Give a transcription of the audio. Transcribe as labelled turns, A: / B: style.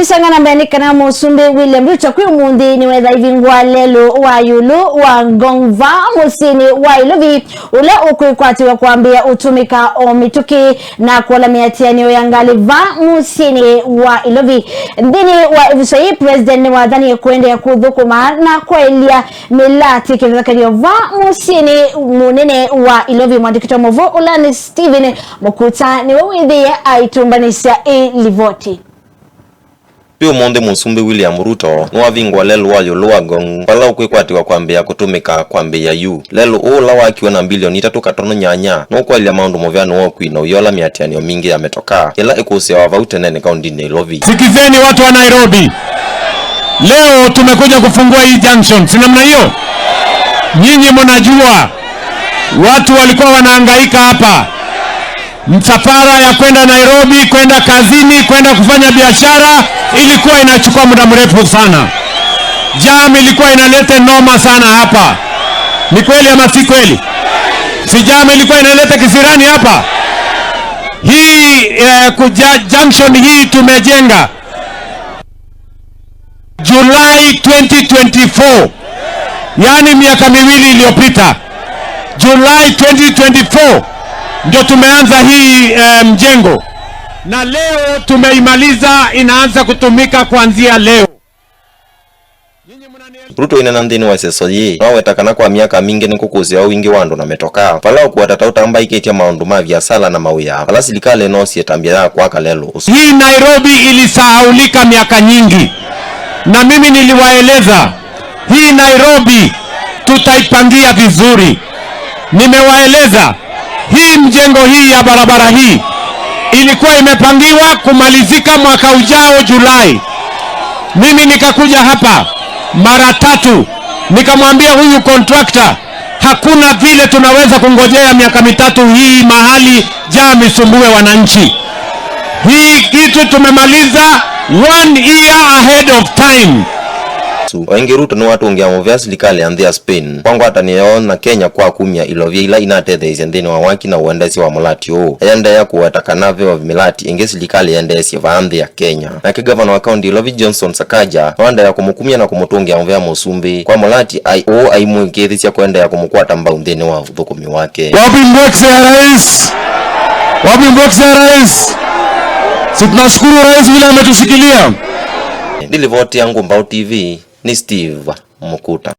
A: Tisangana benikana musumbe William Ruto kwi mundi ni wetha ivingwa lelo wa yulu wa ngongva musini wa ilovi ule ukwikwati wa kuambia utumika o mituki na kuala miatiani uyangali va musini wa ilovi ndini wa ivisai president wa dhani kuende ya kudhukuma na kwa ilia milati kivakari va musini munene wa ilovi mwandikito mwovu ulani Steven Mokuta ni wawidhi ya aitumbanisha ilivoti.
B: Pio monde musumbe William Ruto nwavingwa lelo wa yuluwagong pala ukwikwatiwa kwambia kutumika kwambia yu lelo ula wakiwa na bilioni 3.8 nokwa ilia maundu movyano wokwina uyola miatianio mingi yametoka ila ikusia wavaute nene kaundi Nairobi.
C: Sikizeni watu wa Nairobi, leo tumekuja kufungua hii junction, si namna hiyo? Nyinyi mnajua watu walikuwa wanahangaika hapa, msafara ya kwenda Nairobi, kwenda kazini, kwenda kufanya biashara ilikuwa inachukua muda mrefu sana. Jam ilikuwa inaleta noma sana hapa. Ni kweli ama si kweli? Si jam ilikuwa inaleta kisirani hapa? Hii junction hii tumejenga July 2024. Yani miaka miwili iliyopita. July 2024 ndio tumeanza hii mjengo. Na leo tumeimaliza, inaanza kutumika kuanzia leo.
B: Ruto inanandini wa sesoye wawetakana kwa miaka mingi ni kukuzi wa wingi wando na metoka pala kuwatatauta amba iketia maundu mavya sala na mauya pala silikale no sietambia ya kwa kalelo.
C: Hii Nairobi ilisahaulika miaka nyingi na mimi niliwaeleza hii Nairobi tutaipangia vizuri. Nimewaeleza hii mjengo hii ya barabara hii ilikuwa imepangiwa kumalizika mwaka ujao Julai. Mimi nikakuja hapa mara 3 nikamwambia huyu contractor hakuna vile tunaweza kungojea miaka 3 hii mahali jam isumbue wananchi. Hii kitu tumemaliza 1 year ahead of time.
B: Wengi Ruto ni watu ongea movya silikali anthia Spain kwangu hata niona Kenya kwa kumia ilovya ila inathethe izendeni wa waki na uendesi wa mulati o enda ya kuwatakanave wa milati inge silikali endesi va anthia Kenya na kigavana wa county Ilovi Johnson Sakaja wanda ya kumukumia na kumutungia movya musumbi kwa mulati aimwikithisia kwenda ya kumukwata mbaundeni wa uthukumi wake.
C: Wapi mbokse ya rais? Wapi mbokse ya rais? Tunashukuru rais vile ametushikilia.
B: Nilivoti yangu Mbao TV ni Steve Mokuta.